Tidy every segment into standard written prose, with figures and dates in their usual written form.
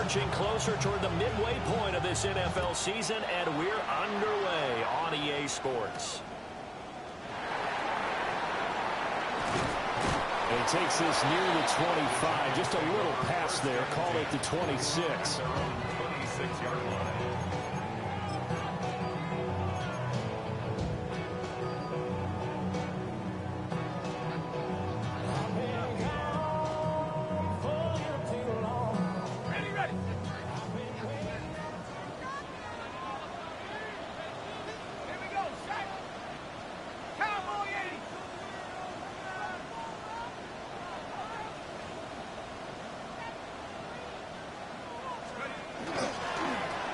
inching closer toward the midway point of this NFL season, and we're underway on EA Sports. He takes this near the 25, just a little pass there, call it the 26. 26-yard line.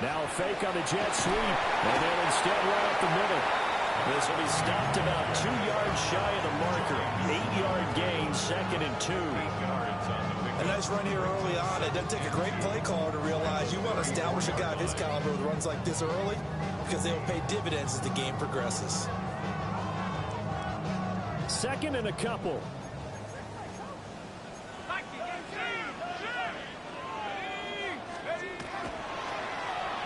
Now a fake on the jet sweep, and then instead right up the middle. This will be stopped about 2 yards shy of the marker. 8-yard gain, 2nd and 2. A nice run here early on. It doesn't take a great play caller to realize you want to establish a guy of his caliber with runs like this early because they will pay dividends as the game progresses. 2nd and a couple.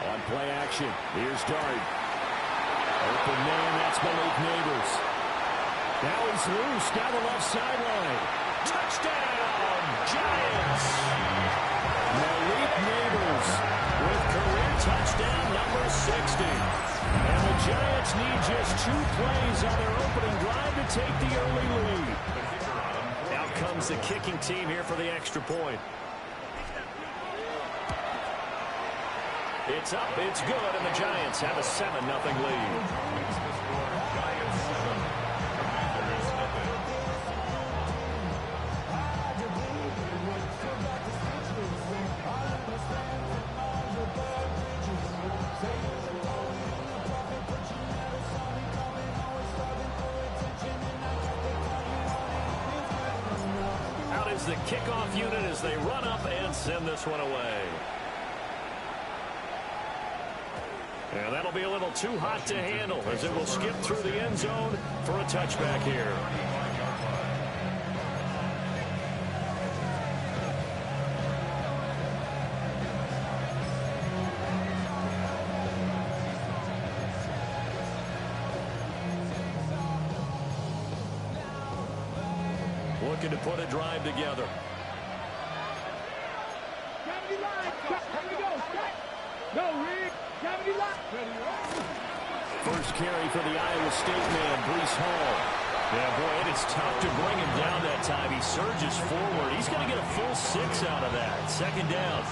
On play action, here's Dart. Open man, that's Malik Neighbors. Now he's loose down the left sideline. Touchdown, Giants! Malik Neighbors with career touchdown number 60. And the Giants need just 2 plays on their opening drive to take the early lead. Out comes the kicking team here for the extra point. It's up, it's good, and the Giants have a 7-0 lead. Out is the kickoff unit as they run up and send this one away. And that'll be a little too hot to handle as it will skip through the end zone for a touchback here. Looking to put a drive together. First carry for the Iowa State man, Breece Hall. Yeah, boy, it is tough to bring him down that time. He surges forward. He's going to get a full 6 out of that. 2nd down.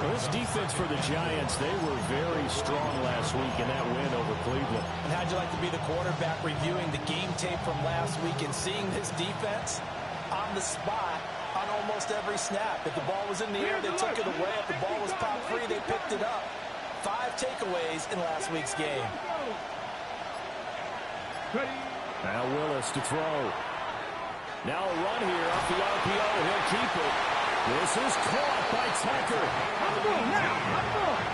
Well, this defense for the Giants, they were very strong last week in that win over Cleveland. And how'd you like to be the quarterback reviewing the game tape from last week and seeing this defense on the spot on almost every snap? If the ball was in the air, they took it away. If the ball was pop free, they picked it up. 5 takeaways in last week's game. Now Willis to throw. Now a run here off the RPO. He'll keep it. This is caught by Tucker. I'm going now. I'm going.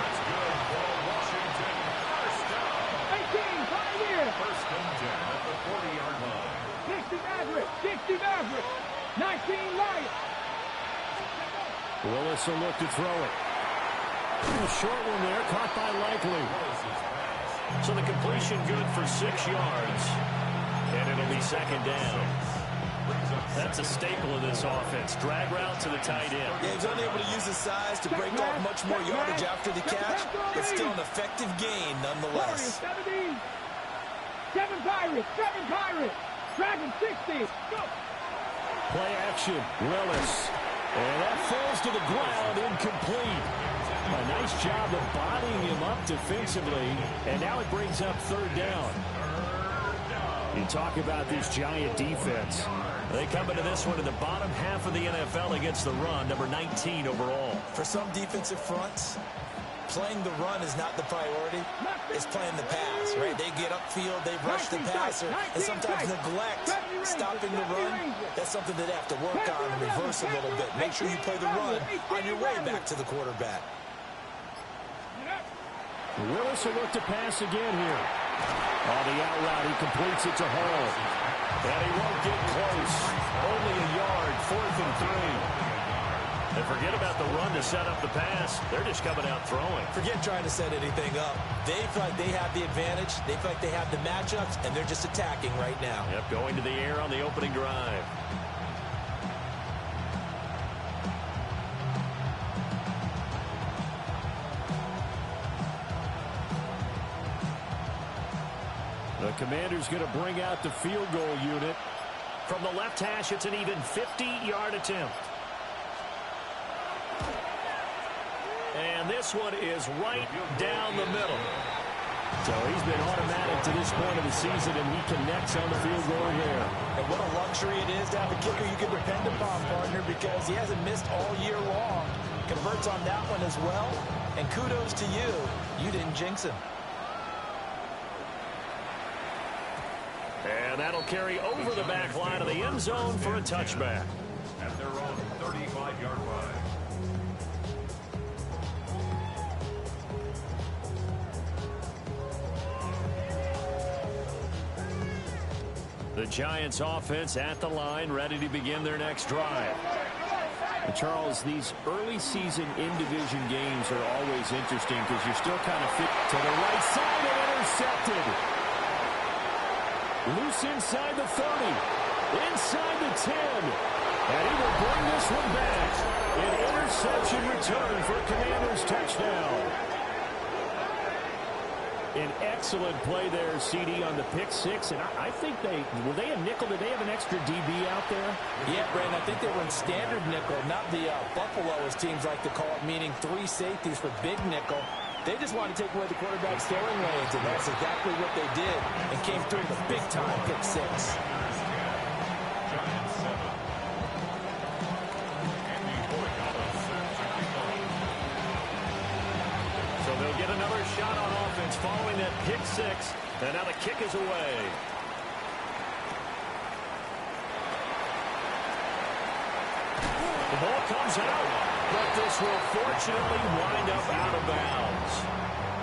That's good for Washington. First down. 18, right here. First and 10 at the 40-yard line. 60 Maverick. 60 Maverick. 19 Lions. Willis will look to throw it. A short one there, caught by Likely. So the completion good for 6 yards. And it'll be 2nd down. That's a staple of this offense. Drag route to the tight end. Yeah, he's only able to use his size to break off much more yardage after the catch, but still an effective gain nonetheless. 17. 7 Pirates. 7 Pirates. Dragon 60. Go. Play action. Willis. And that falls to the ground, incomplete. A nice job of bodying him up defensively, and now it brings up 3rd down. You talk about this Giant defense. They come into this one in the bottom half of the NFL against the run, number 19 overall. For some defensive fronts, playing the run is not the priority. It's playing the pass, right? They get upfield, they rush the passer, and sometimes neglect stopping the run. That's something they have to work on and reverse a little bit. Make sure you play the run on your way back to the quarterback. Willis will look to pass again here. On the out route, he completes it to Hall. And he won't get close. Only a yard, 4th and 3. And forget about the run to set up the pass. They're just coming out throwing. Forget trying to set anything up. They feel like they have the advantage. They feel like they have the matchups, and they're just attacking right now. Yep, going to the air on the opening drive. The Commander's going to bring out the field goal unit. From the left hash, it's an even 50-yard attempt. And this one is right down the middle. So he's been automatic to this point of the season, and he connects on the field goal there. And what a luxury it is to have a kicker you can depend upon, partner, because he hasn't missed all year long. Converts on that one as well. And kudos to you. You didn't jinx him. And that'll carry over the back line of the end zone for a touchback. At their own 35-yard line. The Giants offense at the line, ready to begin their next drive. And Charles, these early season in-division games are always interesting because you're still kind of fit to the right side and intercepted. Loose inside the 30, inside the 10, and he will bring this one back. An interception return for Commanders touchdown. An excellent play there, CD, on the pick six. And I think were they a nickel? Did they have an extra DB out there? Yeah, Brandon, I think they were in standard nickel, not the Buffalo, as teams like to call it, meaning three safeties for big nickel. They just wanted to take away the quarterback's throwing lanes, and that's exactly what they did, and came through the big-time pick six. So they'll get another shot on offense following that pick six, and now the kick is away. The ball comes out, but this will fortunately wind up out of bounds.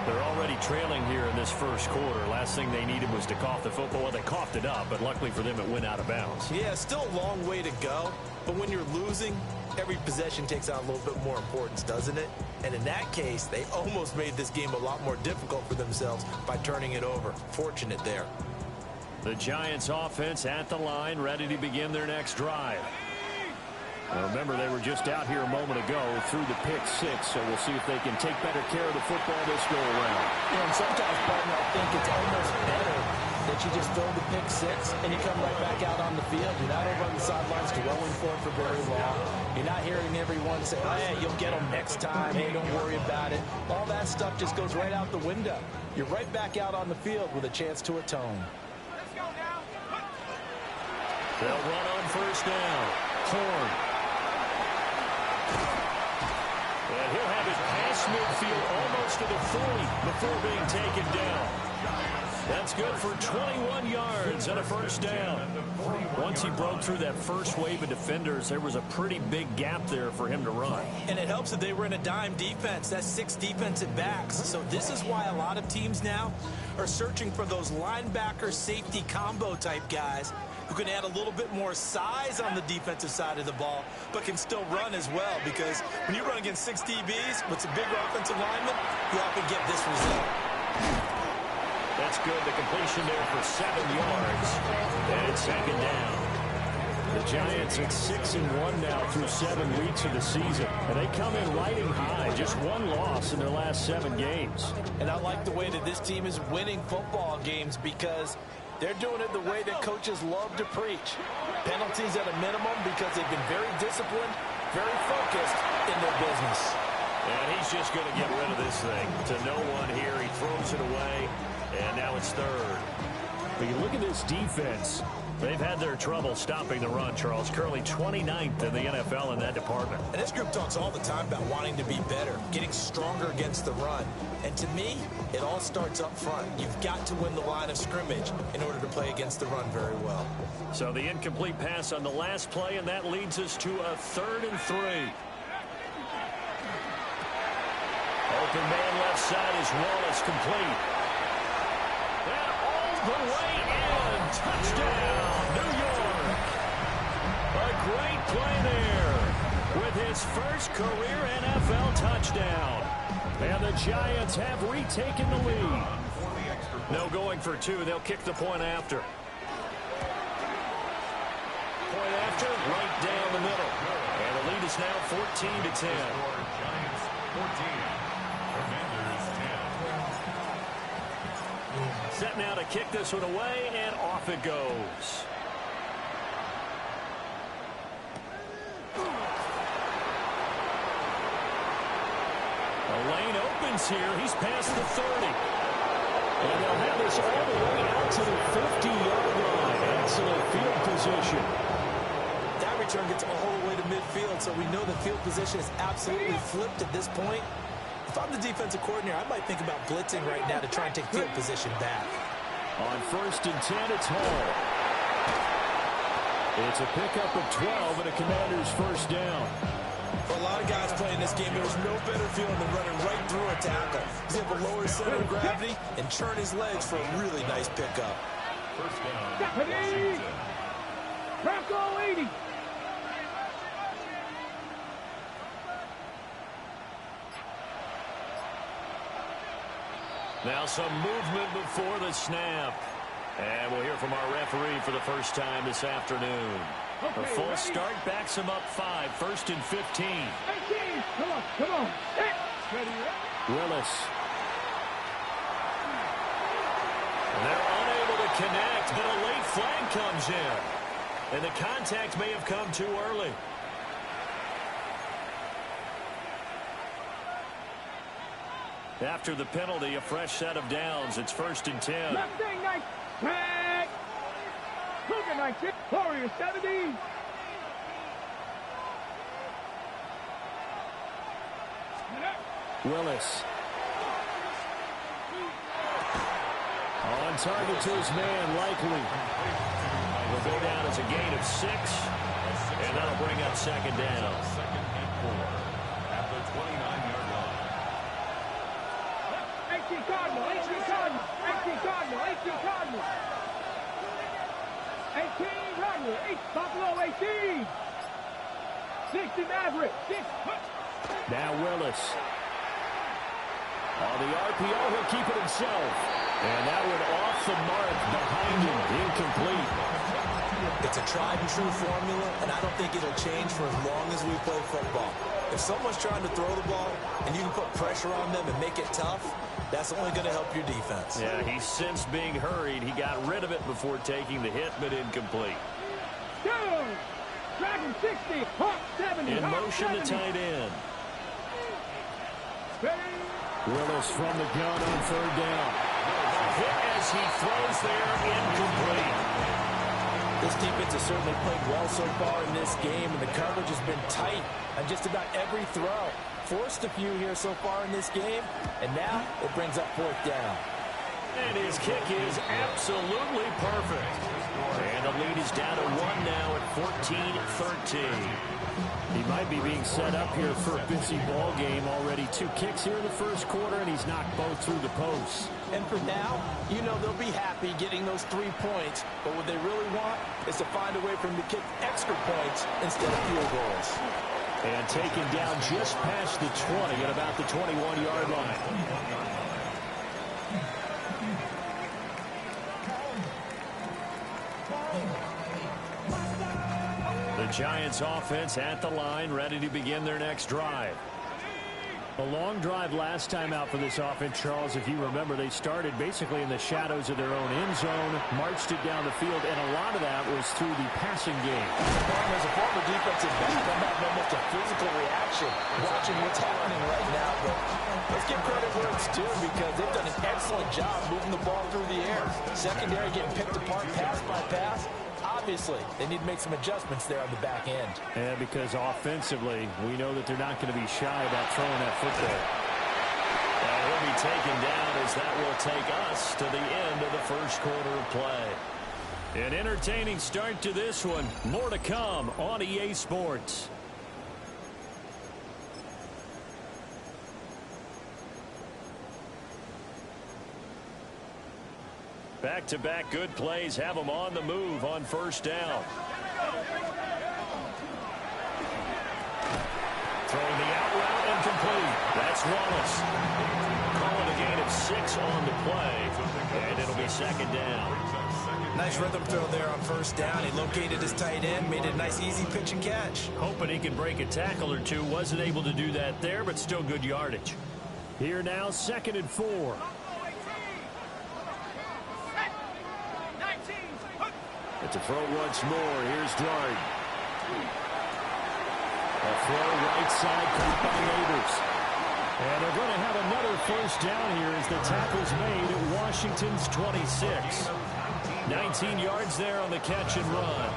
They're already trailing here in this first quarter. Last thing they needed was to cough the football. Well, they coughed it up, but luckily for them, it went out of bounds. Yeah, still a long way to go, but when you're losing, every possession takes on a little bit more importance, doesn't it? And in that case, they almost made this game a lot more difficult for themselves by turning it over. Fortunate there. The Giants offense at the line, ready to begin their next drive. Now remember, they were just out here a moment ago through the pick six, so we'll see if they can take better care of the football this go around. And sometimes, partner, I think it's almost better that you just throw the pick six and you come right back out on the field. You're not over on the sidelines dwelling for it for very long. You're not hearing everyone say, oh, yeah, you'll get them next time. Hey, don't worry about it. All that stuff just goes right out the window. You're right back out on the field with a chance to atone. They'll run on first down. Horn. And he'll have it past midfield almost to the 40 before being taken down. That's good for 21 yards and a first down. Once he broke through that first wave of defenders, there was a pretty big gap there for him to run. And it helps that they were in a dime defense. That's 6 defensive backs. So this is why a lot of teams now are searching for those linebacker safety combo type guys who can add a little bit more size on the defensive side of the ball, but can still run as well, because when you run against 6 DBs with some bigger offensive linemen, you often get this result. That's good. The completion there for 7 yards. And it's second down. The Giants at 6-1 now through 7 weeks of the season. And they come in riding high. Just one loss in their last 7 games. And I like the way that this team is winning football games, because they're doing it the way that coaches love to preach. Penalties at a minimum, because they've been very disciplined, very focused in their business. And he's just going to get rid of this thing to no one here. He throws it away, and now it's third. But you look at this defense. They've had their trouble stopping the run, Charles. Currently 29th in the NFL in that department. And this group talks all the time about wanting to be better, getting stronger against the run. And to me, it all starts up front. You've got to win the line of scrimmage in order to play against the run very well. So the incomplete pass on the last play, and that leads us to a 3rd and 3. Open man left side is Wallace, complete. And all the way in. Touchdown, New York. A great play there with his first career NFL touchdown. And the Giants have retaken the lead. No going for two. They'll kick the point after. Point after, right down the middle. And the lead is now 14-10. Giants 14. Commanders 10. Set now to kick this one away, and off it goes. The lane opens here. He's past the 30. And they'll have this all the way out to the 50-yard line. Excellent field position. That return gets all the way to midfield, so we know the field position is absolutely flipped at this point. If I'm the defensive coordinator, I might think about blitzing right now to try and take field position back. On 1st and 10, it's Hall. It's a pickup of 12 and a Commander's first down. For a lot of guys playing this game, there's no better feeling than running right through a tackle. He's able to lower his center of gravity and churn his legs for a really nice pickup. First down, Washington. Bronco 80. Now some movement before the snap. And we'll hear from our referee for the first time this afternoon. A full start backs him up 5, 1st and 15. 18. Come on. Ready. Willis. They're unable to connect, but a late flag comes in. And the contact may have come too early. After the penalty, a fresh set of downs. It's 1st and 10. Mustang 9. Back. Cougar 19. Warrior 70. Willis. On target to his man, Likely. Will go down as a gain of 6. And that'll bring up 2nd down. 2nd and 4 at the 29-yard line. 18 Cardinal. 18 Cardinal. 18 Cardinal. 18 Cardinal. 18 Cardinal. 8 Buffalo 18. 60 Maverick. 6. Now Willis. On the RPO, he'll keep it himself. And that one off the mark behind him. Incomplete. It's a tried-and-true formula, and I don't think it'll change for as long as we play football. If someone's trying to throw the ball and you can put pressure on them and make it tough, that's only going to help your defense. Yeah, he sensed being hurried. He got rid of it before taking the hit, but incomplete. Go! Dragon 60. Hawk 70. In Hawk motion, 70. the tight end. Ready? Willis from the gun on 3rd down. Hit as he throws there, incomplete. This defense has certainly played well so far in this game, and the coverage has been tight on just about every throw. Forced a few here so far in this game, and now it brings up 4th down. And his kick is absolutely perfect. And the lead is down to 1 now at 14-13. He might be being set up here for a busy ball game. Already 2 kicks here in the first quarter, and he's knocked both through the posts. And for now, you know they'll be happy getting those 3 points, but what they really want is to find a way for them to kick extra points instead of field goals. And taken down just past the 20 at about the 21-yard line. The Giants offense at the line, ready to begin their next drive. A long drive last time out for this offense, Charles. If you remember, they started basically in the shadows of their own end zone, marched it down the field, and a lot of that was through the passing game. As a former defensive back, I'm having almost a physical reaction watching what's happening right now. But let's give credit where it's due, because they've done an excellent job moving the ball through the air. Secondary getting picked apart pass by pass. Obviously, they need to make some adjustments there on the back end. And because offensively, we know that they're not going to be shy about throwing that football. And he'll be taken down as that will take us to the end of the first quarter of play. An entertaining start to this one. More to come on EA Sports. Back-to-back good plays have them on the move on 1st down. It's Wallace. Calling a gain of 6 on the play. And it'll be second down. Nice rhythm throw there on first down. He located his tight end, made it a nice easy pitch and catch. Hoping he can break a tackle or two. Wasn't able to do that there, but still good yardage. Here now, 2nd and 4. It's a throw once more. Here's Dart. A throw right side caught by Neighbors. And they're going to have another first down here as the tackle's made at Washington's 26. 19 yards there on the catch and run.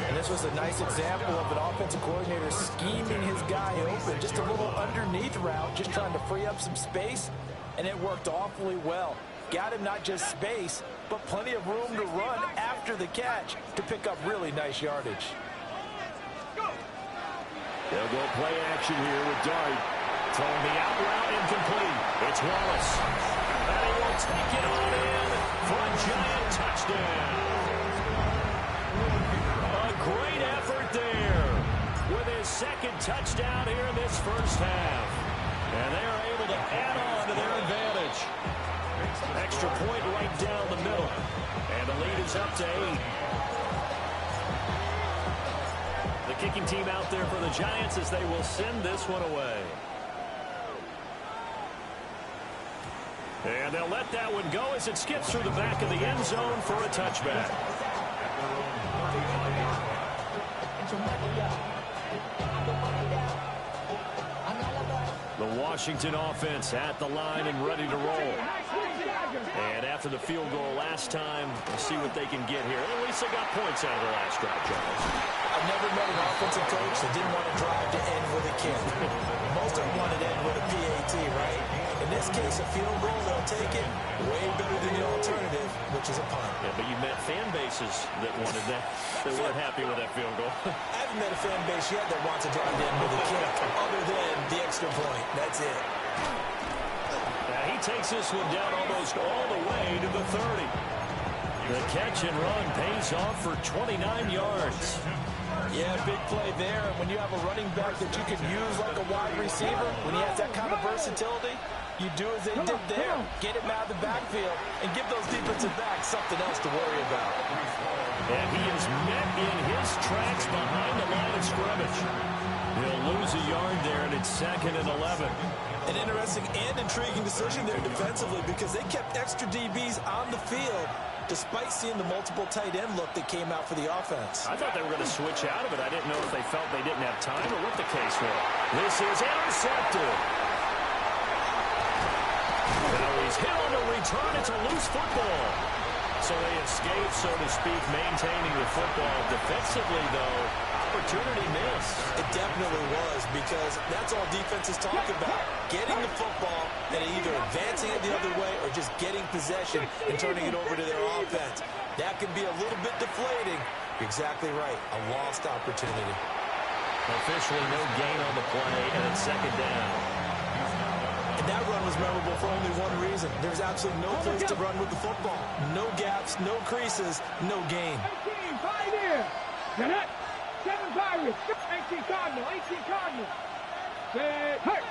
And this was a nice example of an offensive coordinator scheming his guy open. Just a little underneath route, just trying to free up some space, and it worked awfully well. Got him not just space, but plenty of room to run after the catch to pick up really nice yardage. They'll go play action here with Dart. Throwing the out route incomplete. It's Wallace. And he will take it on in for a giant touchdown. A great effort there with his second touchdown here in this first half. And they are able to add on to their advantage. Extra point right down the middle. And the lead is up to 8. The kicking team out there for the Giants as they will send this one away. And they'll let that one go as it skips through the back of the end zone for a touchback. The Washington offense at the line and ready to roll. And after the field goal last time, we'll see what they can get here. At least they got points out of the last drive, Charles. I've never met an offensive coach that didn't want to drive to end with a kick. Most of them wanted to end with a PAT, right? In this case, a field goal, they'll take it. Way better than the alternative, which is a punt. Yeah, but you met fan bases that wanted that. They weren't happy with that field goal. I haven't met a fan base yet that wants to drive to end with a kick, other than the extra point. That's it. Now he takes this one down almost all the way to the 30. The catch and run pays off for 29 yards. Yeah, big play there. And when you have a running back that you can use like a wide receiver, when he has that kind of versatility, you do as they did there. Get him out of the backfield and give those defensive backs something else to worry about. And he is met in his tracks behind the line of scrimmage. He'll lose a yard there, and it's 2nd and 11. An interesting and intriguing decision there defensively because they kept extra DBs on the field despite seeing the multiple tight end look that came out for the offense. I thought they were going to switch out of it. I didn't know if they felt they didn't have time or what the case was. This is intercepted. Now he's hit on the return. It's a loose football. So they escape, so to speak, maintaining the football. Defensively, though, opportunity missed. It definitely was because that's all defenses talk about. Getting the football and either advancing it the other way or just getting possession and turning it over to their offense. That can be a little bit deflating. You're exactly right. A lost opportunity. Officially no gain on the play, and it's 2nd down. And that run was memorable for only one reason. There's absolutely no place to run with the football. No gaps, no creases, no gain. 18, Pioneer. Get it. 7 Pirates. 18 Cardinal. 18 Cardinal. Set. Hurt.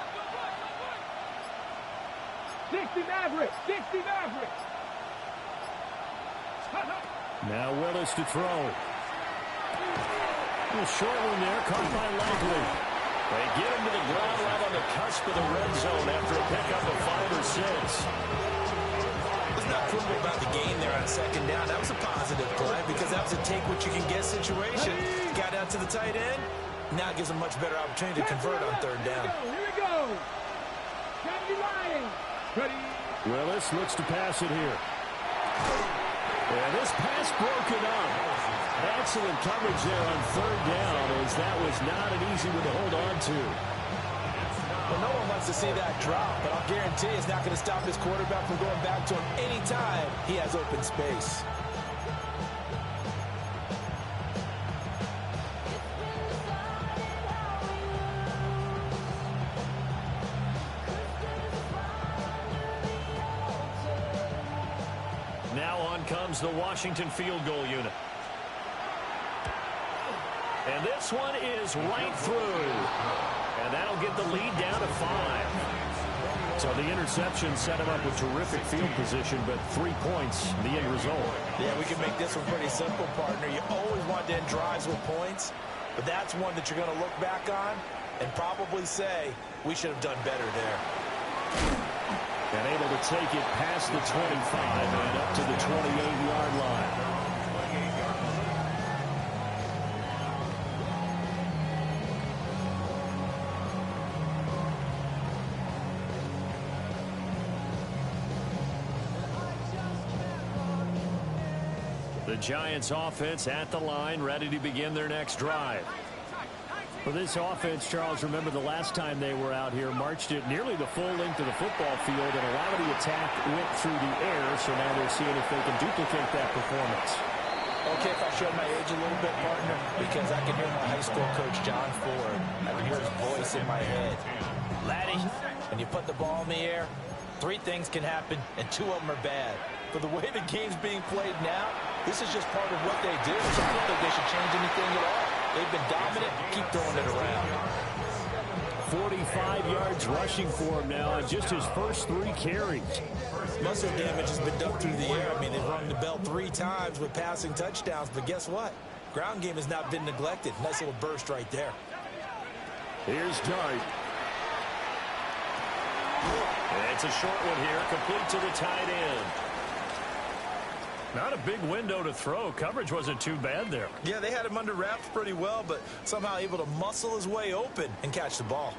60 Maverick. 60 Maverick. Now Willis to throw. A short one there, caught by Langley. They get him to the ground right on the cusp of the red zone after a pickup of 5 or 6. It's not critical about the gain there on 2nd down. That was a positive play because that was a take-what-you-can-get situation. Got out to the tight end. Now it gives them much better opportunity to convert on 3rd down. Here we go. Kennedy Lyons. Ready. Willis looks to pass it here. And this pass broken up. Excellent coverage there on 3rd down as that was not an easy one to hold on to. Well, no one wants to see that drop, but I'll guarantee it's not going to stop his quarterback from going back to him anytime he has open space. Now on comes the Washington field goal unit. And this one is right through. And that'll get the lead down to 5. So the interception set him up with terrific field position, but 3 points, the end result. Yeah, we can make this one pretty simple, partner. You always want to end drives with points, but that's one that you're going to look back on and probably say, we should have done better there. And able to take it past the 25 and up to the 28-yard line. The Giants offense at the line, ready to begin their next drive. For this offense, Charles, remember the last time they were out here, marched it nearly the full length of the football field, and a lot of the attack went through the air, so now they're seeing if they can duplicate that performance. Okay, if I show my age a little bit, partner, because I can hear my high school coach, John Ford. I can hear his voice in my head. Laddie, when you put the ball in the air, 3 things can happen, and 2 of them are bad. For the way the game's being played now, this is just part of what they do, so I don't think they should change anything at all. They've been dominant. Keep throwing it around. 45 yards rushing for him now, and just his first 3 carries. Muscle damage has been done through the air. I mean, they've rung the bell 3 times with passing touchdowns, but guess what? Ground game has not been neglected. Nice little burst right there. Here's Dart. It's a short one here, complete to the tight end. Not a big window to throw. Coverage wasn't too bad there. Yeah, they had him under wraps pretty well, but somehow able to muscle his way open and catch the ball.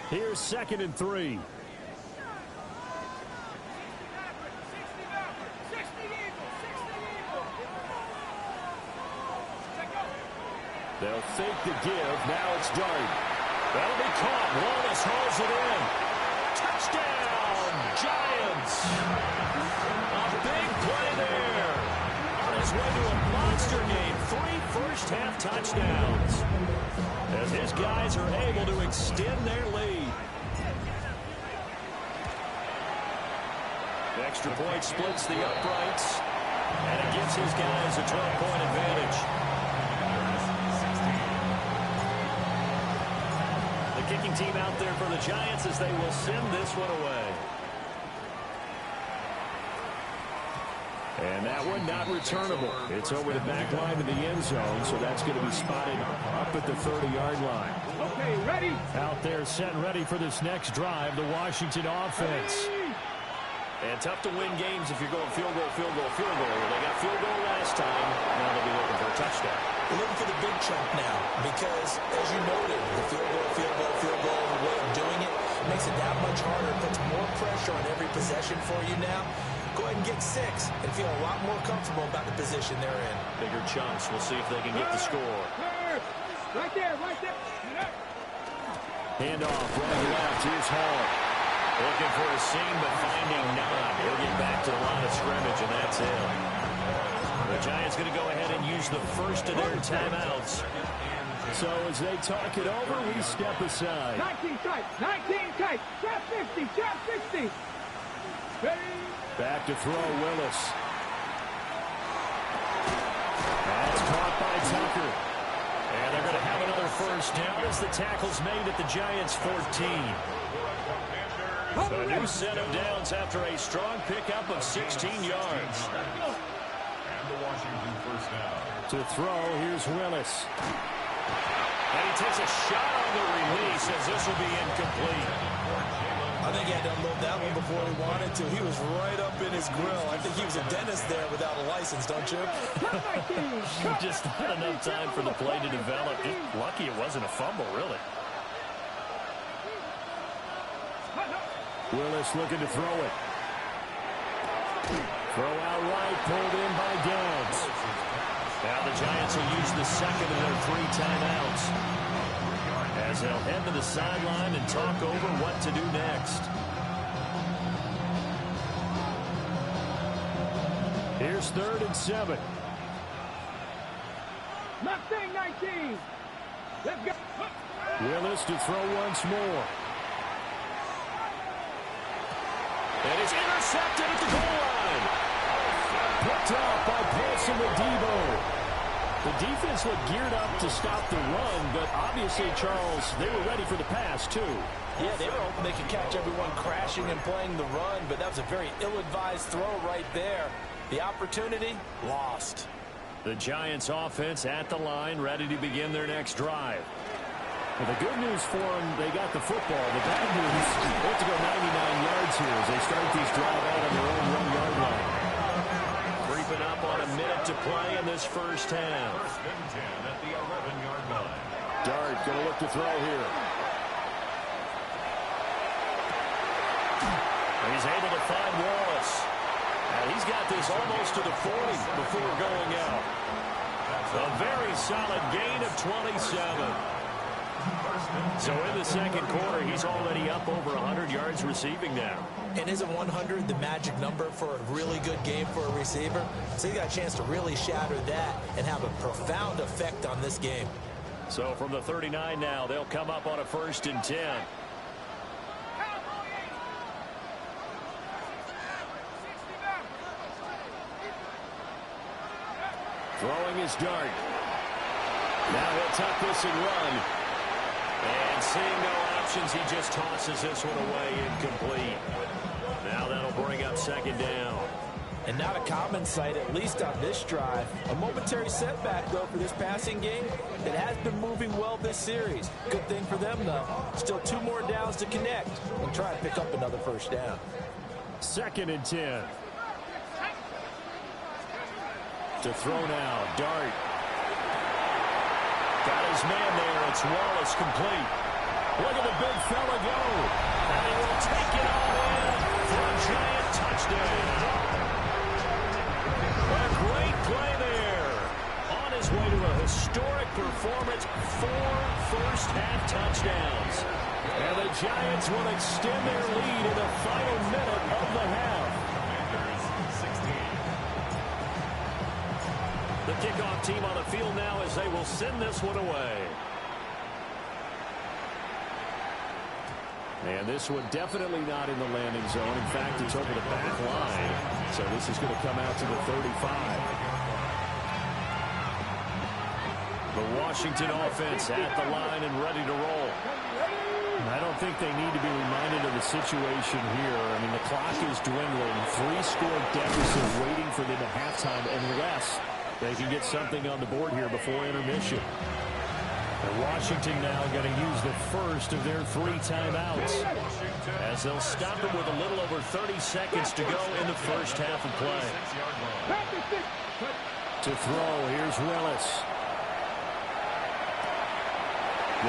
Here's 2nd and 3. They'll fake the give. Now it's Dart. That'll be caught. Wallace hauls it in. Touchdown, Giants. A big play there. On his way to a monster game. 3 first-half touchdowns. As his guys are able to extend their lead. The extra point splits the uprights. And it gives his guys a 12-point advantage. The kicking team out there for the Giants as they will send this one away. And that one not returnable. It's over the back line of the end zone, so that's going to be spotted up at the 30-yard line. Okay, ready? Out there set and ready for this next drive, the Washington offense. And tough to win games if you're going field goal, field goal, field goal. They got field goal last time. Now they'll be looking for a touchdown. We're looking for the big chunk now because, as you noted, the field goal, field goal, field goal, the way of doing it makes it that much harder. Puts more pressure on every possession for you now. Go ahead and get 6 and feel a lot more comfortable about the position they're in. Bigger chunks. We'll see if they can get the score. Right there, right there. Handoff, right left. Here's Hall. Looking for a seam, but finding none. He'll get back to the line of scrimmage, and that's it. The Giants going to go ahead and use the first of their timeouts. So as they talk it over, we step aside. 19 tight, 19 tight. Trap 50, trap 60. Ready? Back to throw, Willis. That's caught by Tucker. And they're going to have another first down as the tackle's made at the Giants' 14. A new set of downs after a strong pickup of 16 yards. And the Washington first down. To throw, here's Willis. And he takes a shot on the release as this will be incomplete. I think he had to unload that one before he wanted to. He was right up in his grill. I think he was a dentist there without a license, don't you? Just not enough time for the play to develop. Just lucky it wasn't a fumble, really. Willis looking to throw it. Throw out right, pulled in by Downs. Now the Giants will use the second of their 3 timeouts as they'll head to the sideline and talk over what to do next. Here's 3rd and 7. Mustang 19. Let's go. Willis to throw once more. And it's intercepted at the goal line. Picked off by Paulson Adebo. The defense looked geared up to stop the run, but obviously, Charles, they were ready for the pass, too. Yeah, they were hoping they could catch everyone crashing and playing the run, but that was a very ill-advised throw right there. The opportunity, lost. The Giants offense at the line, ready to begin their next drive. Well, the good news for them, they got the football. The bad news, they have to go 99 yards here as they start this drive out on their own 1-yard line. Creeping up on a minute to play in this first half. First and 10 at the 11-yard line. Dart going to look to throw here. He's able to find Wallace. And he's got this almost to the 40 before going out. A very solid gain of 27. So in the second quarter, he's already up over 100 yards receiving now. And isn't 100 the magic number for a really good game for a receiver? So he got a chance to really shatter that and have a profound effect on this game. So from the 39 now, they'll come up on a 1st and 10. Throwing his dart. Now he'll tuck this and run. And seeing no options, he just tosses this one away incomplete. Now that'll bring up 2nd down. And not a common sight, at least on this drive. A momentary setback, though, for this passing game that has been moving well this series. Good thing for them, though. Still 2 more downs to connect and try to pick up another 1st down. 2nd and 10. To throw now, Dart. Got his man there. It's Wallace complete. Look at the big fella go. And he will take it all in for a giant touchdown. A great play there. On his way to a historic performance, 4 first-half touchdowns. And the Giants will extend their lead in the final minute of the half. The kickoff team on the field now as they will send this one away. And this one definitely not in the landing zone. In fact, it's over the back line. So this is going to come out to the 35. The Washington offense at the line and ready to roll. I don't think they need to be reminded of the situation here. I mean, the clock is dwindling. 3-score deficit waiting for them at halftime unless they can get something on the board here before intermission. And Washington now going to use the first of their 3 timeouts as they'll stop them with a little over 30 seconds to go in the first half of play. To throw, here's Willis.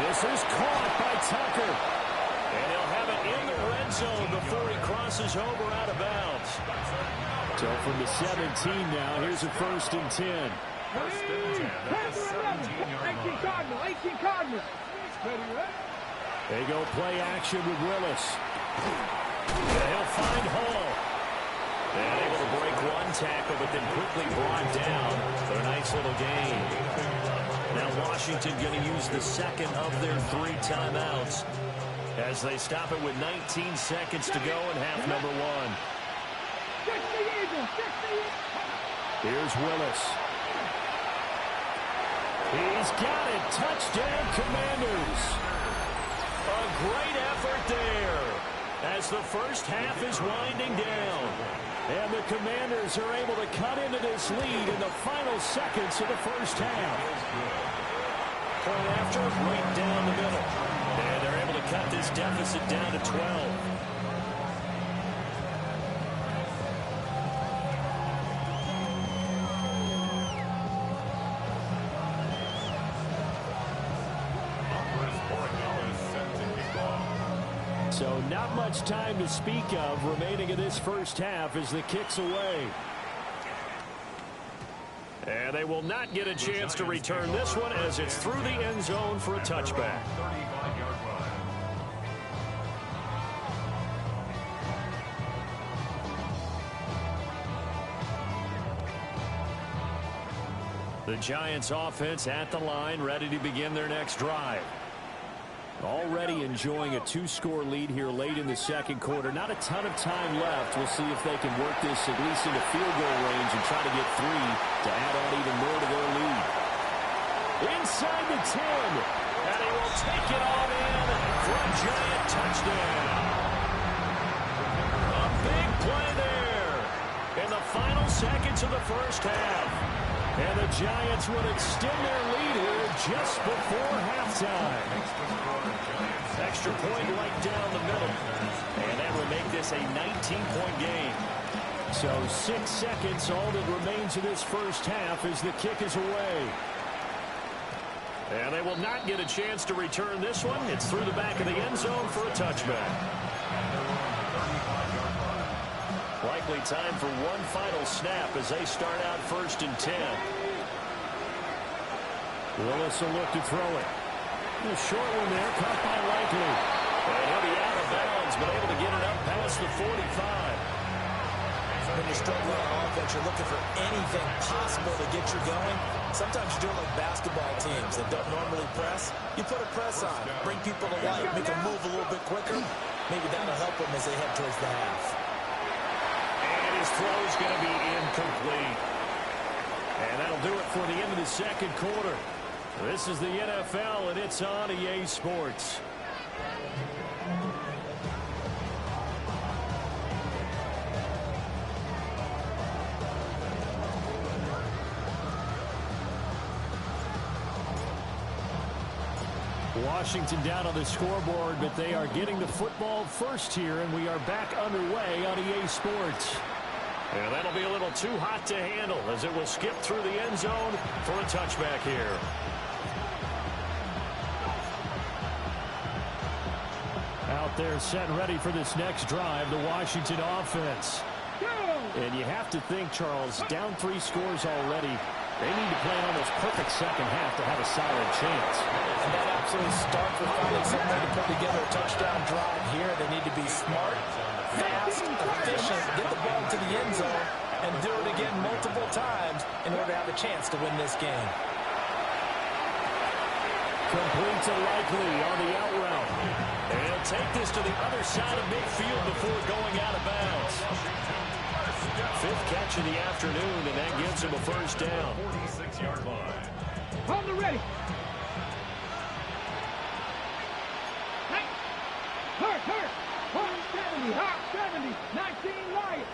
This is caught by Tucker. And he'll have it in the red zone before he crosses over out of bounds. So from the 17 now, here's a 1st and 10. First and 10 at the 17-yard line. 18 Cardinal. They go play action with Willis. And he'll find Hall. And able to break 1 tackle, but then quickly brought down for a nice little gain. Now Washington going to use the second of their 3 timeouts as they stop it with 19 seconds to go in half number 1. Here's Willis. He's got it. Touchdown, Commanders. A great effort there as the first half is winding down. And the Commanders are able to cut into this lead in the final seconds of the first half. Point after, right down the middle. And they're able to cut this deficit down to 12. So not much time to speak of remaining in this first half as the kick's away. And they will not get a chance to return this one as it's through the end zone for a touchback. 35-yard line. The Giants offense at the line, ready to begin their next drive. Already enjoying a 2-score lead here late in the second quarter. Not a ton of time left. We'll see if they can work this at least into field goal range and try to get 3 to add on even more to their lead. inside the 10. And he will take it on in for a giant touchdown. A big play there in the final seconds of the first half. And the Giants will extend their lead here just before halftime. Extra point right down the middle. And that will make this a 19-point game. So 6 seconds, all that remains of this first half as the kick is away. And they will not get a chance to return this one. It's through the back of the end zone for a touchback. Likely time for one final snap as they start out 1st and 10. Willis will look to throw it. A short one there, caught by Likely. And he'll be out of bounds, but able to get it up past the 45. When you're struggling on offense, you're looking for anything possible to get you going. Sometimes you do it like basketball teams that don't normally press. You put a press on, bring people to life, make them move a little bit quicker. Maybe that'll help them as they head towards the half. And his throw is going to be incomplete. And that'll do it for the end of the second quarter. This is the NFL, and it's on EA Sports. Washington down on the scoreboard, but they are getting the football first here, and we are back underway on EA Sports. And that'll be a little too hot to handle as it will skip through the end zone for a touchback here. Out there set ready for this next drive, the Washington offense. And you have to think, Charles, down 3 scores already. They need to play an almost perfect second half to have a solid chance. And that absolutely starts with finding some way to put together a touchdown drive here. They need to be smart, fast, efficient, get the ball to the end zone, and do it again multiple times in order to have a chance to win this game. Complete to Likely on the out route. And he'll take this to the other side of midfield before going out of bounds. 5th catch of the afternoon, and that gives him a first down. 46-yard line. Hold it ready. Hey. Hurt. 170, hot 70, 19 Lions.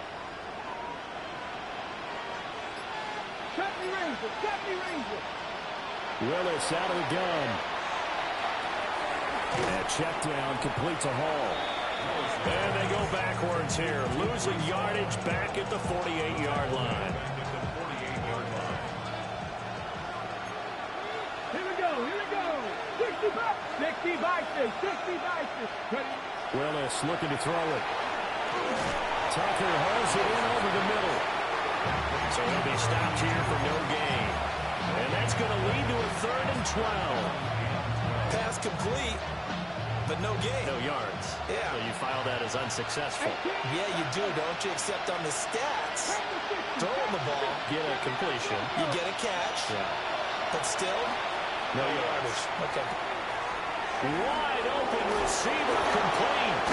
70 Rangers. Willis out of the gun. And check down, complete to Hall. And they go backwards here, losing yardage back at the 48-yard line. Here we go. 60 boxes. Willis looking to throw it. Tucker hauls it in over the middle. So he'll be stopped here for no gain. And that's going to lead to a 3rd and 12. Pass complete, but no gain. No yards. Yeah. So you file that as unsuccessful. Yeah, you do, don't you? Except on the stats. Throwing the ball, Get a completion. you get a catch, Yeah. but still, No yards. Okay. Wide open receiver complete.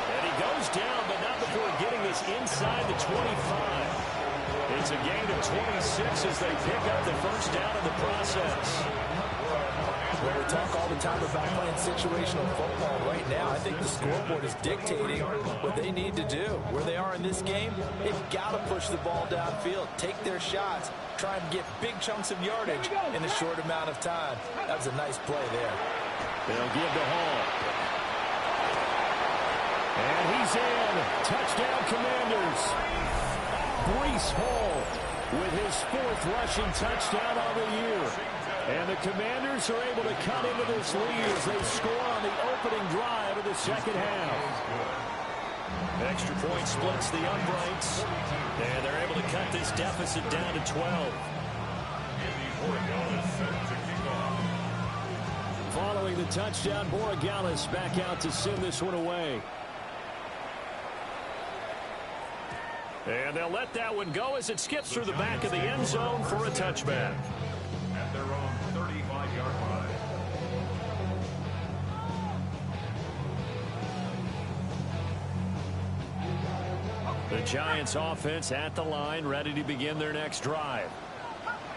And he goes down, but not before getting this inside the 25. It's a gain of 26 as they pick up the first down in the process. Well, we talk all the time about playing situational football. Right now, I think the scoreboard is dictating what they need to do. Where they are in this game, they've got to push the ball downfield, take their shots, try and get big chunks of yardage in a short amount of time. That was a nice play there. They'll give to Hall. And he's in. Touchdown, Commanders. Breece Hall with his 4th rushing touchdown on the year. And the Commanders are able to cut into this lead as they score on the opening drive of the second half. Extra point splits the uprights. And they're able to cut this deficit down to 12. Following the touchdown, Borregales back out to send this one away. And they'll let that one go as it skips through the back of the end zone for a touchback. At their own 35-yard line. The Giants offense at the line, ready to begin their next drive.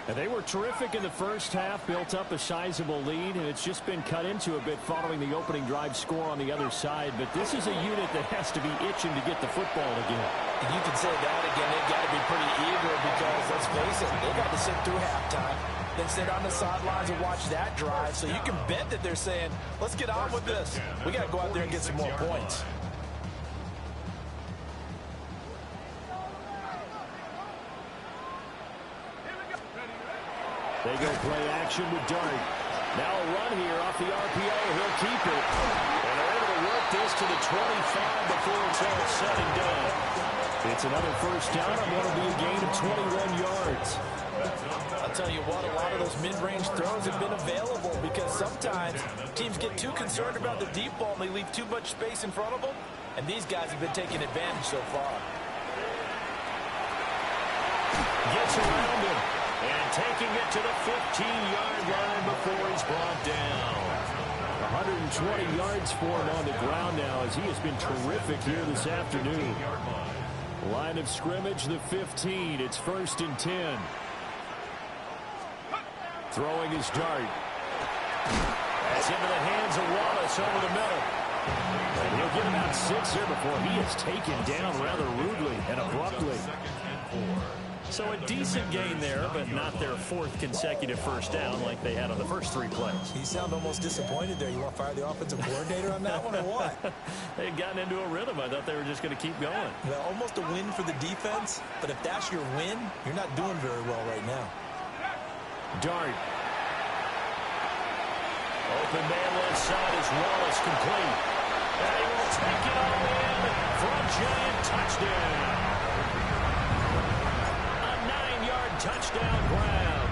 And they were terrific in the first half, built up a sizable lead, and it's just been cut into a bit following the opening drive score on the other side. But this is a unit that has to be itching to get the football again. And you can say that again. They've got to be pretty eager because, let's face it, they got to sit through halftime, then sit on the sidelines and watch that drive. So you can bet that they're saying, let's get on with this. We got to go out there and get some more points. They go play action with Dart. Now a run here off the RPO. He'll keep it. And they're able to work this to the 25 before it's all said and done. It's another first down on what will be a gain of 21 yards. I'll tell you what, a lot of those mid-range throws have been available because sometimes teams get too concerned about the deep ball and they leave too much space in front of them. And these guys have been taking advantage so far. Gets around him. And taking it to the 15-yard line before he's brought down. 120 yards for him on the ground now as he has been terrific here this afternoon. Line of scrimmage, the 15. It's 1st and 10. Throwing his Dart. That's into the hands of Wallace over the middle. And he'll get about 6 here before he is taken down rather rudely and abruptly. So a decent gain there, but not their 4th consecutive first down like they had on the first 3 plays. You sound almost disappointed there. You want to fire the offensive coordinator on that one or what? They had gotten into a rhythm. I thought they were just going to keep going. Well, almost a win for the defense, but if that's your win, you're not doing very well right now. Dart. Open man left side is Wallace complete. And he will take it all in for a giant touchdown. Touchdown grab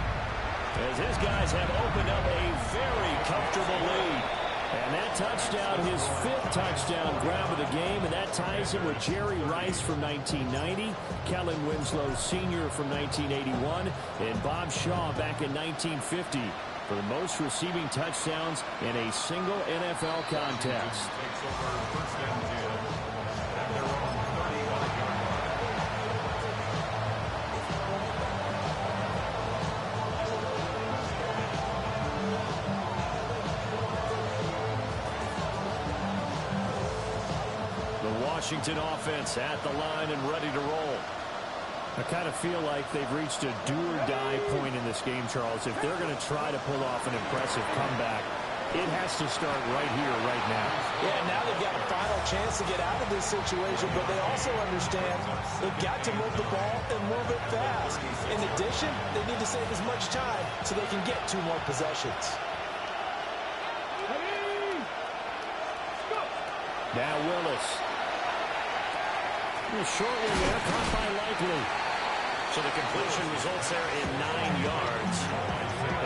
as his guys have opened up a very comfortable lead. And that touchdown, his 5th touchdown grab of the game, and that ties him with Jerry Rice from 1990, Kellen Winslow Sr. from 1981, and Bob Shaw back in 1950 for the most receiving touchdowns in a single NFL contest. Washington offense at the line and ready to roll. I kind of feel like they've reached a do-or-die point in this game, Charles. If they're going to try to pull off an impressive comeback, it has to start right here, right now. Yeah, now they've got a final chance to get out of this situation, but they also understand they've got to move the ball and move it fast. In addition, they need to save as much time so they can get 2 more possessions. Now Willis. Short one there, caught by Likely. So the completion results there in 9 yards.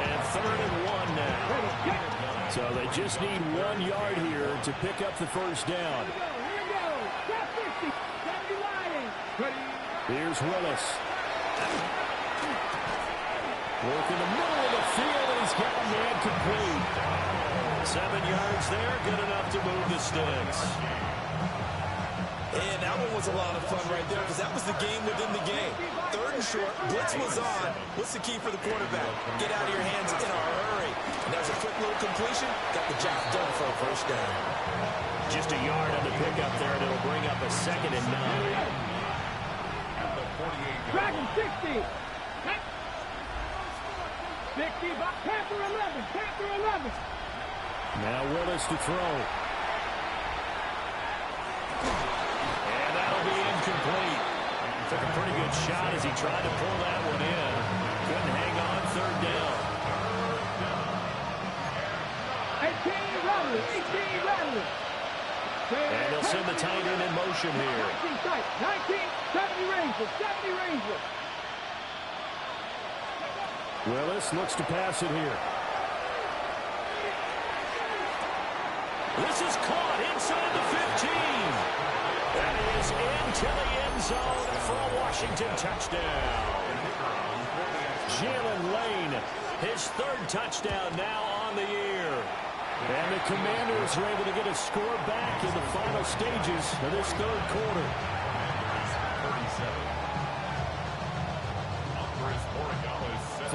And 3rd and 1 now. So they just need 1 yard here to pick up the first down. Here's Willis. Work in the middle of the field, and he's got a man complete. 7 yards there, good enough to move the sticks. And that one was a lot of fun right there because that was the game within the game. 3rd and short, blitz was on. What's the key for the quarterback? Get out of your hands in a hurry. And that was a quick little completion. Got the job done for a first down. Just a yard on the pickup there, and it'll bring up a 2nd and 9. Dragon 60. 60, Panther 11, Panther 11. Now Willis to throw. And that'll be incomplete. Took a pretty good shot as he tried to pull that one in. Couldn't hang on, 3rd down. 18 runners, 18 runners. And they'll send the tight end in motion here. 19, 70 Rangers, 70 Rangers. Willis looks to pass it here. This is caught inside the 15. That is into the end zone for a Washington touchdown. Jalen Lane, his 3rd touchdown now on the year. And the Commanders were able to get a score back in the final stages of this 3rd quarter.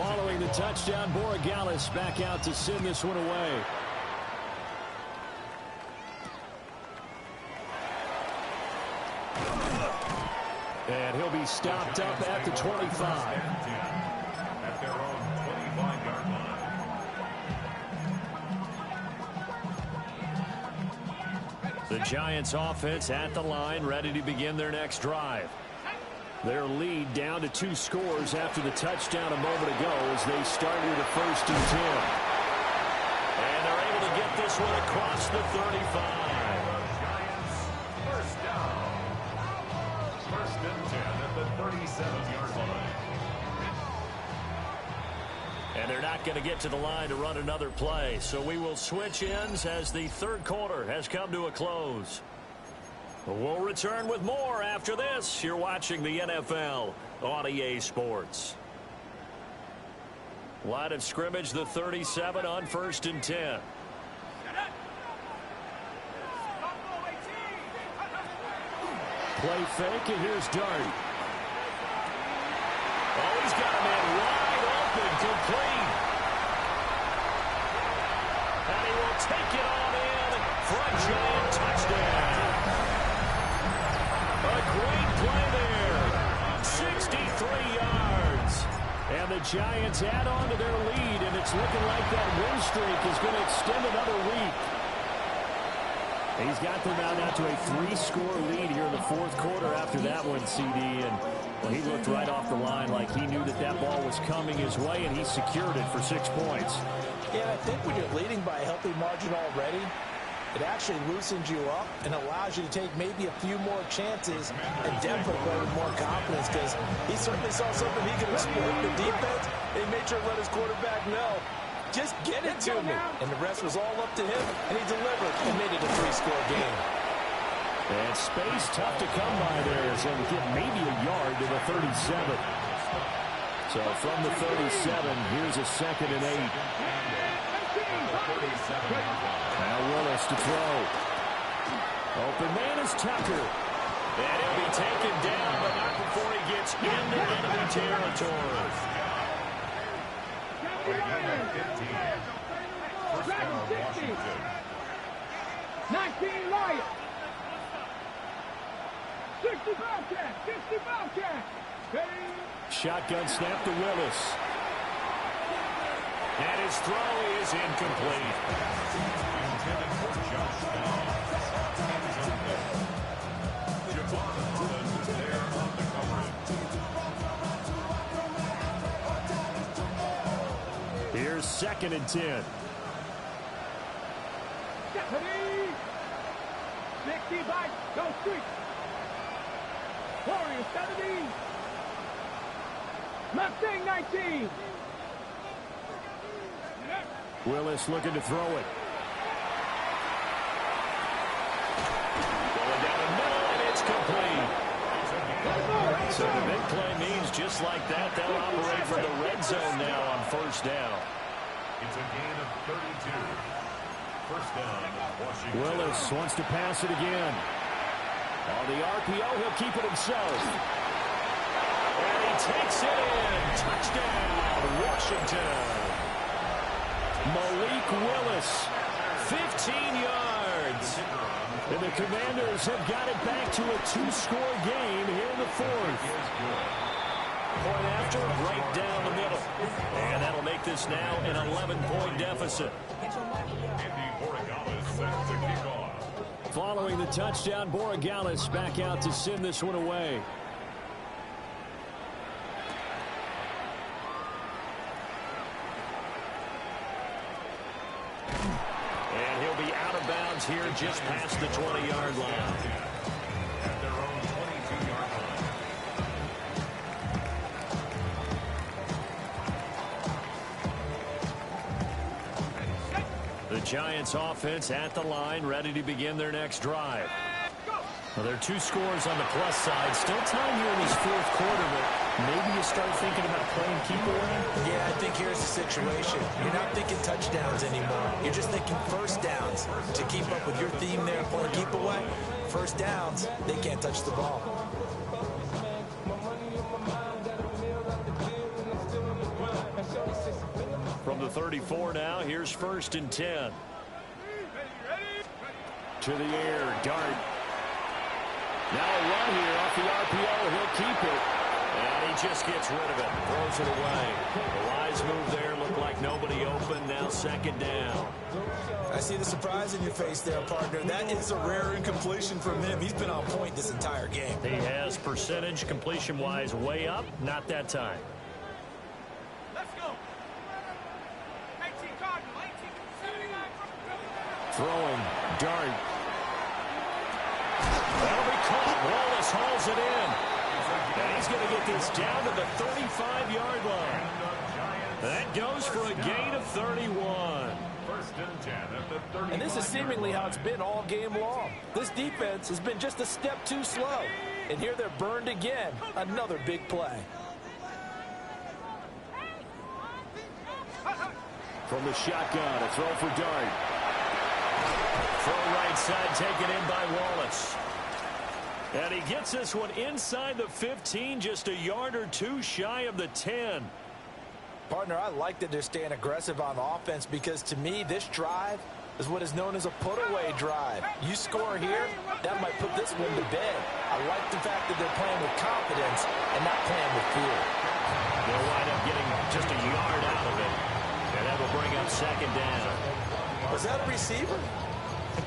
Following the touchdown, Borregales back out to send this one away. And he'll be stopped up at the 25. At their own 25-yard line. The Giants offense at the line, ready to begin their next drive. Their lead down to 2 scores after the touchdown a moment ago as they started with a 1st and 10. And they're able to get this one across the 35. Giants, first down. 1st and 10 at the 37-yard line. And they're not going to get to the line to run another play. So we will switch ends as the 3rd quarter has come to a close. We'll return with more after this. You're watching the NFL on EA Sports. Line of scrimmage, the 37 on 1st and 10. Play fake, and here's Dart. Oh, he's got a man wide open, complete. And he will take it on in for a giant touchdown. A great play there. 63 yards. And the Giants add on to their lead, and it's looking like that win streak is going to extend another week. He's got them out to a 3-score lead here in the 4th quarter after that one, CD. And well, he looked right off the line like he knew that ball was coming his way, and he secured it for 6 points. Yeah, I think when you're leading by a healthy margin already, it actually loosens you up and allows you to take maybe a few more chances and definitely play with more confidence because he certainly saw something he could exploit. The defense, they made sure to let his quarterback know, just get it to me. And the rest was all up to him, and he delivered and made it a 3-score game. And space tough to come by there as they get maybe a yard to the 37. So from the 37, here's a 2nd and 8. Now Willis to throw. Open man is Tucker. And he'll be taken down, but not before he gets into enemy territory. 19 Lions. 60 Bobcat. 60 Bobcat. Shotgun snap to Willis. And his throw is incomplete. Intended for Josh Down. Javon Holland is there on the coverage. Here's 2nd and 10. 60 by go street. Warriors 70. Mustang 19. Willis looking to throw it. Going down the middle, and it's complete. So the big play means just like that, they'll operate from the red zone now on 1st down. It's a gain of 32. 1st down, Washington. Willis wants to pass it again. On the RPO, he'll keep it himself. And he takes it in. Touchdown, Washington. Malik Willis, 15 yards. And the Commanders have got it back to a 2-score game here in the 4th. Point after, right down the middle. And that'll make this now an 11-point deficit. Andy Borregales set to kick off. Following the touchdown, Borregales back out to send this one away. And he'll be out of bounds here just past the 20-yard line. At their own 22-yard line. The Giants offense at the line, ready to begin their next drive. Well, there are 2 scores on the plus side. Still time here in this 4th quarter, but maybe you start thinking about playing keep away. Yeah, I think here's the situation. You're not thinking touchdowns anymore. You're just thinking 1st downs. To keep up with your theme there, playing keep away, 1st downs, they can't touch the ball. 34 now. Here's 1st and 10. To the air, Dart. Now a run here off the RPO. He'll keep it. And he just gets rid of it. Throws it away. The wise move there. Looked like nobody open. Now 2nd down. I see the surprise in your face there, partner. That is a rare incompletion from him. He's been on point this entire game. He has percentage completion-wise way up. Not that time. Let's go. 18 Cardinal, 79. Throwing, Dart. That'll be caught. Wallace hauls it in. And he's going to get this down to the 35-yard line. That goes for a gain of 31. 1st and 10 at the 30. And this is seemingly how it's been all game long. This defense has been just a step too slow. And here they're burned again. Another big play. From the shotgun, a throw for Dart. Throw right side taken in by Wallace. And he gets this one inside the 15, just a yard or two shy of the 10. Partner, I like that they're staying aggressive on offense because to me, this drive is what is known as a put-away drive. You score here, that might put this one to bed. I like the fact that they're playing with confidence and not playing with fear. They'll wind up getting just a yard out of it. And that will bring up 2nd down. Was that a receiver?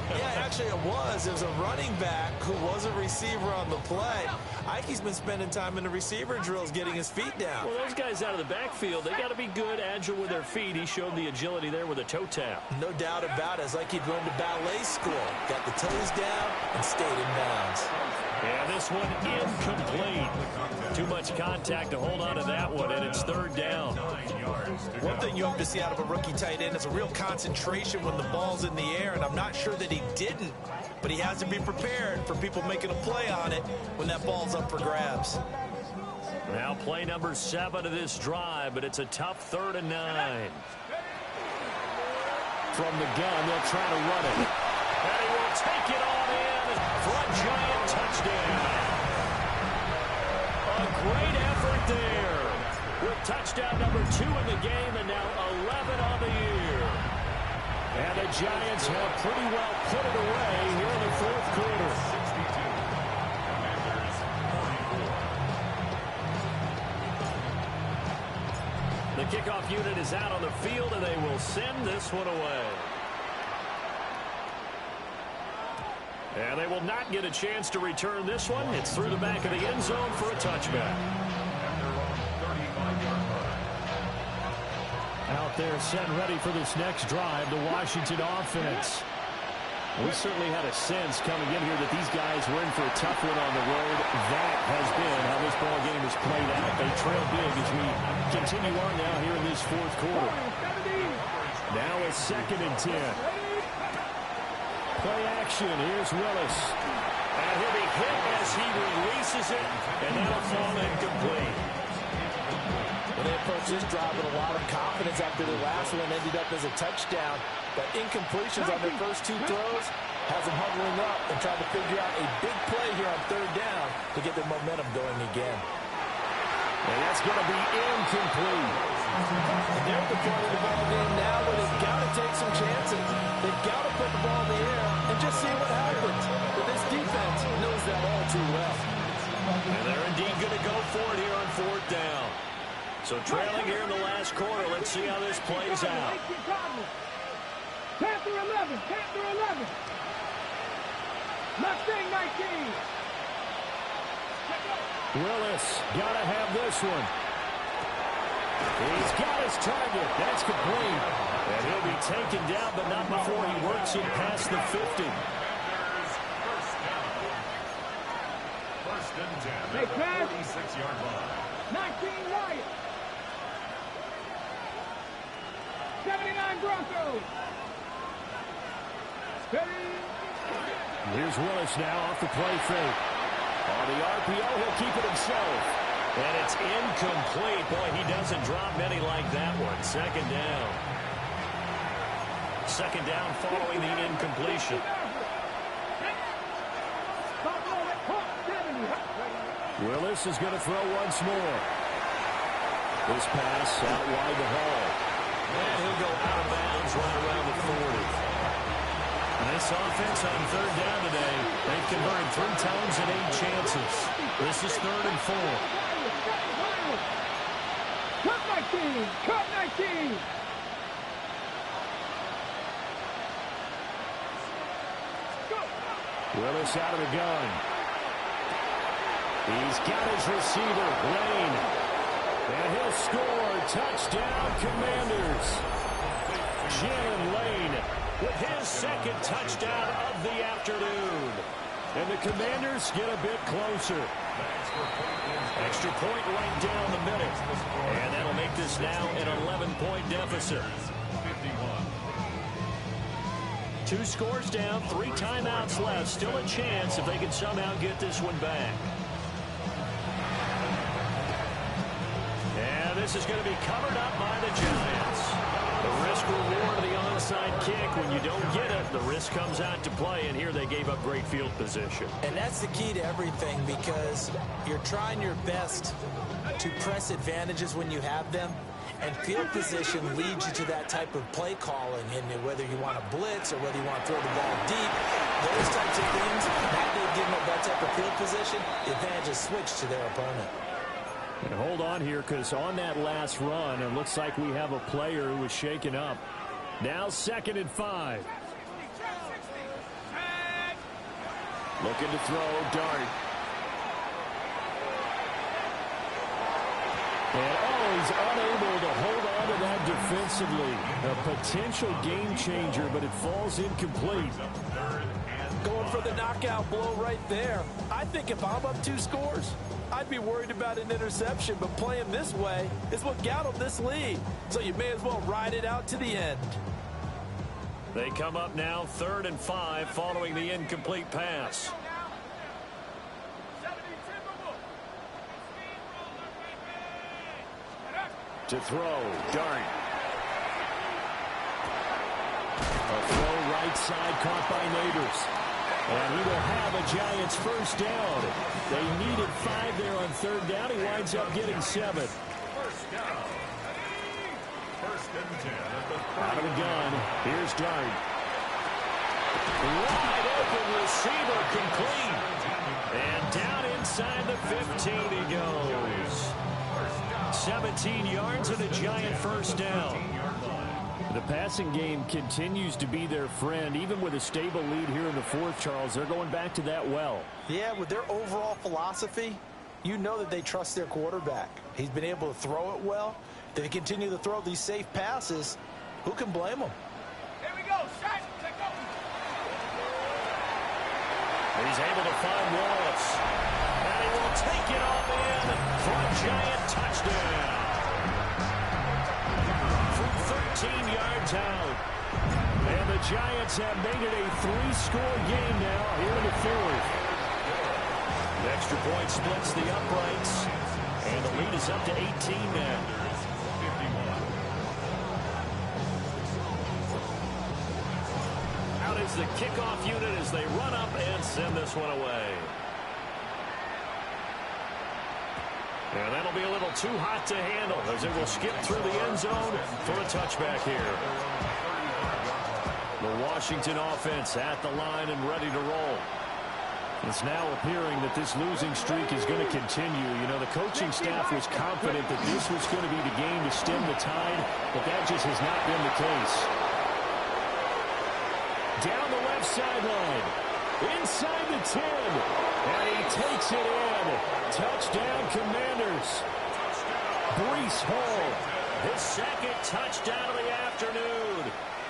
Yeah, actually it was. It was a running back who was a receiver on the play. Ike's been spending time in the receiver drills getting his feet down. Well, those guys out of the backfield, they got to be good, agile with their feet. He showed the agility there with a toe tap. No doubt about it. It's like he'd gone to ballet school. Got the toes down and stayed in bounds. Yeah, this one incomplete. Too much contact to hold on to that one, and it's 3rd down. One thing you hope to see out of a rookie tight end is a real concentration when the ball's in the air, and I'm not sure that he didn't, but he has to be prepared for people making a play on it when that ball's up for grabs. Now play number 7 of this drive, but it's a tough 3rd and 9. From the gun, they'll try to run it. And he will take it on in for a giant touchdown. A great effort there. With touchdown number 2 in the game and now 11 on the year. And the Giants have pretty well put it away here in the 4th quarter. 62. Commanders 44. The kickoff unit is out on the field, and they will send this one away. And they will not get a chance to return this one. It's through the back of the end zone for a touchback. Out there set and ready for this next drive, the Washington offense. We certainly had a sense coming in here that these guys were in for a tough one on the road. That has been how this ball game has played out. They trail big as we continue on now here in this 4th quarter. Now a 2nd and 10. Play action. Here's Willis. And he'll be hit as he releases it, and that'll fall incomplete. Well, they approached this drive with a lot of confidence after the last one ended up as a touchdown. But incompletions on their first 2 throws has them huddling up and trying to figure out a big play here on 3rd down to get their momentum going again. And that's going to be incomplete. And they're at the point of the ball game now where they've got to take some chances. They've got to put the ball in the air and just see what happens. But this defense knows that all too well. And they're indeed going to go for it here on 4th down. So trailing here in the last quarter, let's see how this plays out. Panther 11, Panther 11. Mustang 19. Willis got to have this one. He's got his target. That's complete. And he'll be taken down, but not before he works it past the 50. First and 10 Hey, at the pass. 46-yard line. 19 Wyatt. 79 Broncos. Here's Willis now off the play fake. On the RPO, he'll keep it himself. And it's incomplete. Boy, he doesn't drop many like that one. 2nd down. 2nd down following the incompletion. Willis is going to throw once more. This pass out wide to Hall. And he'll go out of bounds right around the 40. This offense on third down today, they've converted 3 times in 8 chances. This is 3rd and 4. Cut 19! Cut 19! Willis out of the gun. He's got his receiver, Lane. And he'll score. Touchdown, Commanders. Jalen Lane with his 2nd touchdown of the afternoon. And the Commanders get a bit closer. Extra point right down the middle. And that'll make this now an 11-point deficit. 2 scores down, 3 timeouts left. Still a chance if they can somehow get this one back. And this is going to be covered up by the Giants. The risk reward of the onside kick. When you don't get it, the risk comes out to play, and here they gave up great field position. And that's the key to everything, because you're trying your best to press advantages when you have them, and field position leads you to that type of play calling, and whether you want to blitz or whether you want to throw the ball deep, those types of things, now they've given up that type of field position, the advantage is switched to their opponent. And hold on here, because on that last run, it looks like we have a player who was shaken up. Now 2nd and 5. Looking to throw, Dart. And he's unable to hold on to that defensively. A potential game changer, but it falls incomplete. Going for the knockout blow right there. I think if I'm up 2 scores, I'd be worried about an interception, but playing this way is what got them this lead. So you may as well ride it out to the end. They come up now 3rd and 5 following the incomplete pass. To throw, Dart. A throw right side caught by Neighbors. And he will have a Giants first down. They needed 5 there on 3rd down. He winds up getting 7. First down. 1st and 10 at the 30. Out of the gun, here's Dart. Wide open receiver complete. And down inside the 15 he goes. 17 yards and a Giant first down. The passing game continues to be their friend. Even with a stable lead here in the 4th, Charles, they're going back to that well. Yeah, with their overall philosophy, you know that they trust their quarterback. He's been able to throw it well. If they continue to throw these safe passes, who can blame them? Here we go. Shot. Take over. He's able to find Wallace. And he will take it off in for a Giant touchdown. From 13 yards out. And the Giants have made it a 3-score game now here in the 4th. The extra point splits the uprights. And the lead is up to 18 now. Out is the kickoff unit as they run up and send this one away. And that'll be a little too hot to handle as it will skip through the end zone for a touchback here. The Washington offense at the line and ready to roll. It's now appearing that this losing streak is going to continue. You know, the coaching staff was confident that this was going to be the game to stem the tide, but that just has not been the case. Down the left sideline. Inside the 10. And he takes it in. Touchdown, Commanders. Breece Hall. His 2nd touchdown of the afternoon.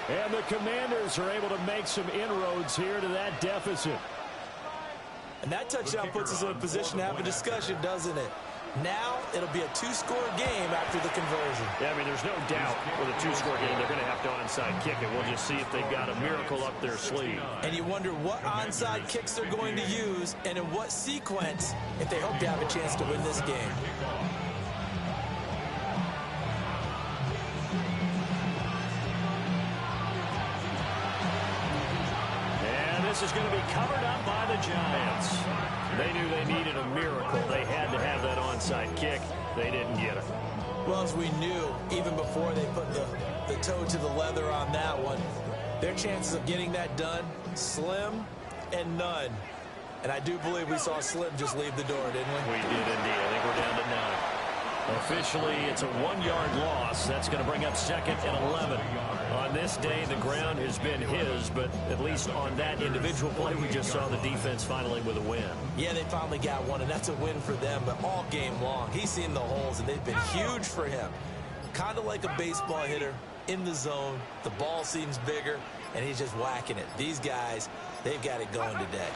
And the Commanders are able to make some inroads here to that deficit. And that touchdown puts us in a position to have a discussion, doesn't it? Now it'll be a 2-score game after the conversion. Yeah, I mean, there's no doubt with a 2-score game they're going to have to onside kick it. We'll just see if they've got a miracle up their sleeve. And you wonder what onside kicks they're going to use and in what sequence if they hope to have a chance to win this game. And this is going to be covered up by the Giants. They knew they needed a miracle. They had to have that onside kick. They didn't get it. Well, as we knew, even before they put the the toe to the leather on that one. Their chances of getting that done, slim and none. And I do believe we saw Slim just leave the door, didn't we? We did indeed. I think we're down to 9. Officially, it's a 1-yard loss. That's going to bring up 2nd and 11. On this day, the ground has been his, but at least on that individual play, we just saw the defense finally with a win. Yeah, they finally got one, and that's a win for them, but all game long, he's seen the holes, and they've been huge for him. Kind of like a baseball hitter in the zone. The ball seems bigger, and he's just whacking it. These guys, they've got it going today.